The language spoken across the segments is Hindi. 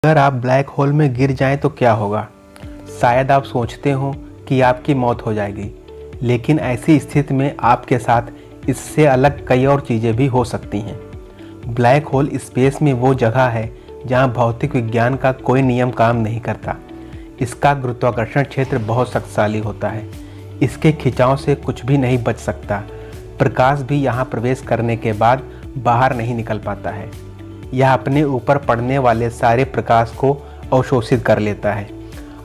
अगर आप ब्लैक होल में गिर जाएं तो क्या होगा। शायद आप सोचते हो कि आपकी मौत हो जाएगी, लेकिन ऐसी स्थिति में आपके साथ इससे अलग कई और चीज़ें भी हो सकती हैं। ब्लैक होल स्पेस में वो जगह है जहां भौतिक विज्ञान का कोई नियम काम नहीं करता। इसका गुरुत्वाकर्षण क्षेत्र बहुत शक्तिशाली होता है। इसके खिंचाव से कुछ भी नहीं बच सकता। प्रकाश भी यहाँ प्रवेश करने के बाद बाहर नहीं निकल पाता है। यह अपने ऊपर पड़ने वाले सारे प्रकाश को अवशोषित कर लेता है।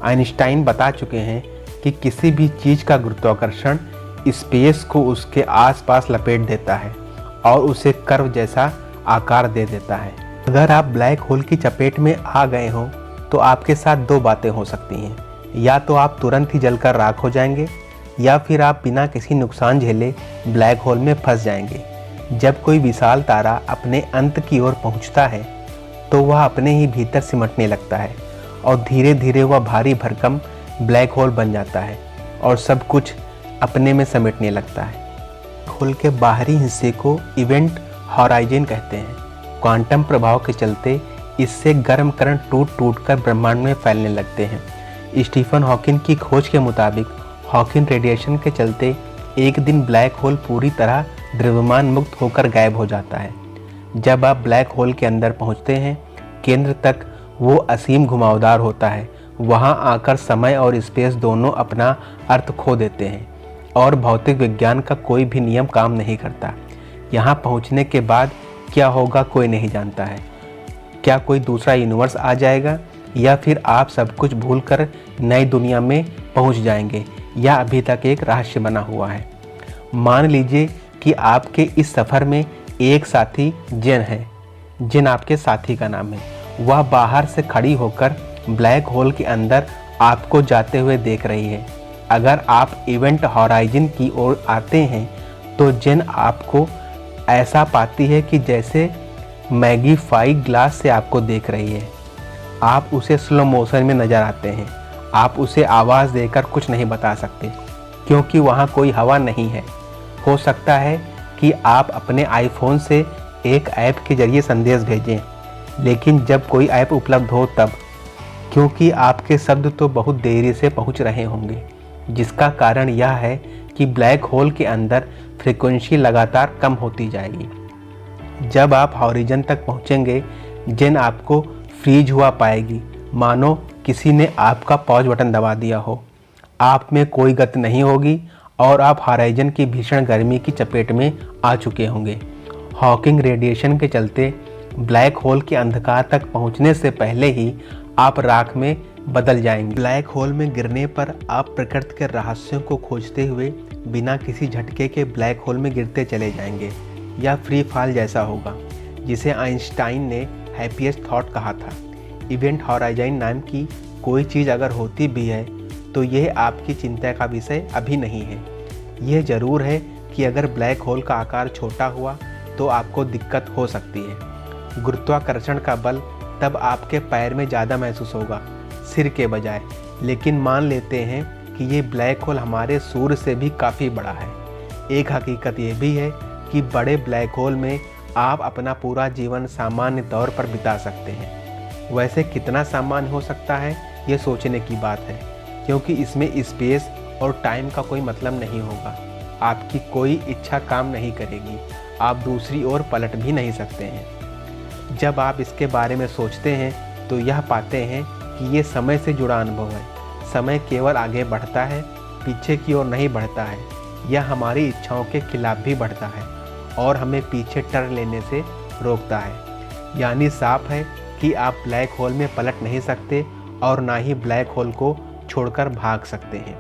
आइंस्टाइन बता चुके हैं कि किसी भी चीज़ का गुरुत्वाकर्षण स्पेस को उसके आसपास लपेट देता है और उसे कर्व जैसा आकार दे देता है। अगर आप ब्लैक होल की चपेट में आ गए हों तो आपके साथ दो बातें हो सकती हैं। या तो आप तुरंत ही जलकर राख हो जाएंगे, या फिर आप बिना किसी नुकसान झेले ब्लैक होल में फंस जाएंगे। जब कोई विशाल तारा अपने अंत की ओर पहुंचता है तो वह अपने ही भीतर सिमटने लगता है और धीरे धीरे वह भारी भरकम ब्लैक होल बन जाता है और सब कुछ अपने में समेटने लगता है। होल के बाहरी हिस्से को इवेंट हॉराइजन कहते हैं। क्वांटम प्रभाव के चलते इससे गर्म कण टूट टूट कर ब्रह्मांड में फैलने लगते हैं। स्टीफन हॉकिंग की खोज के मुताबिक हॉकिंग रेडिएशन के चलते एक दिन ब्लैक होल पूरी तरह द्रव्यमान मुक्त होकर गायब हो जाता है। जब आप ब्लैक होल के अंदर पहुंचते हैं, केंद्र तक वो असीम घुमावदार होता है। वहां आकर समय और स्पेस दोनों अपना अर्थ खो देते हैं और भौतिक विज्ञान का कोई भी नियम काम नहीं करता। यहां पहुंचने के बाद क्या होगा कोई नहीं जानता है। क्या कोई दूसरा यूनिवर्स आ जाएगा, या फिर आप सब कुछ भूलकर नई दुनिया में पहुंच जाएंगे, यह अभी तक एक रहस्य बना हुआ है। मान लीजिए कि आपके इस सफ़र में एक साथी जिन है। जिन आपके साथी का नाम है। वह बाहर से खड़ी होकर ब्लैक होल के अंदर आपको जाते हुए देख रही है। अगर आप इवेंट हॉराइजन की ओर आते हैं तो जिन आपको ऐसा पाती है कि जैसे मैग्नीफाई ग्लास से आपको देख रही है। आप उसे स्लो मोशन में नज़र आते हैं। आप उसे आवाज़ देकर कुछ नहीं बता सकते क्योंकि वहाँ कोई हवा नहीं है। हो सकता है कि आप अपने आईफोन से एक ऐप के जरिए संदेश भेजें, लेकिन जब कोई ऐप उपलब्ध हो तब, क्योंकि आपके शब्द तो बहुत देरी से पहुंच रहे होंगे। जिसका कारण यह है कि ब्लैक होल के अंदर फ्रीक्वेंसी लगातार कम होती जाएगी। जब आप हॉरिजन तक पहुंचेंगे, जिन आपको फ्रीज हुआ पाएगी, मानो किसी ने आपका पॉज बटन दबा दिया हो। आप में कोई गति नहीं होगी और आप हॉराइजन की भीषण गर्मी की चपेट में आ चुके होंगे। हॉकिंग रेडिएशन के चलते ब्लैक होल के अंधकार तक पहुंचने से पहले ही आप राख में बदल जाएंगे। ब्लैक होल में गिरने पर आप प्रकृति के रहस्यों को खोजते हुए बिना किसी झटके के ब्लैक होल में गिरते चले जाएंगे। यह फ्री फॉल जैसा होगा, जिसे आइंस्टाइन ने हैप्पीएस्ट थॉट कहा था। इवेंट हॉराइजन नाम की कोई चीज़ अगर होती भी है तो यह आपकी चिंता का विषय अभी नहीं है। यह ज़रूर है कि अगर ब्लैक होल का आकार छोटा हुआ तो आपको दिक्कत हो सकती है। गुरुत्वाकर्षण का बल तब आपके पैर में ज़्यादा महसूस होगा, सिर के बजाय। लेकिन मान लेते हैं कि ये ब्लैक होल हमारे सूर्य से भी काफ़ी बड़ा है। एक हकीकत ये भी है कि बड़े ब्लैक होल में आप अपना पूरा जीवन सामान्य तौर पर बिता सकते हैं। वैसे कितना सामान्य हो सकता है, ये सोचने की बात है, क्योंकि इसमें स्पेस और टाइम का कोई मतलब नहीं होगा। आपकी कोई इच्छा काम नहीं करेगी। आप दूसरी ओर पलट भी नहीं सकते हैं। जब आप इसके बारे में सोचते हैं तो यह पाते हैं कि ये समय से जुड़ा अनुभव है। समय केवल आगे बढ़ता है, पीछे की ओर नहीं बढ़ता है। यह हमारी इच्छाओं के खिलाफ भी बढ़ता है और हमें पीछे टर्न लेने से रोकता है। यानी साफ है कि आप ब्लैक होल में पलट नहीं सकते और ना ही ब्लैक होल को छोड़कर भाग सकते हैं।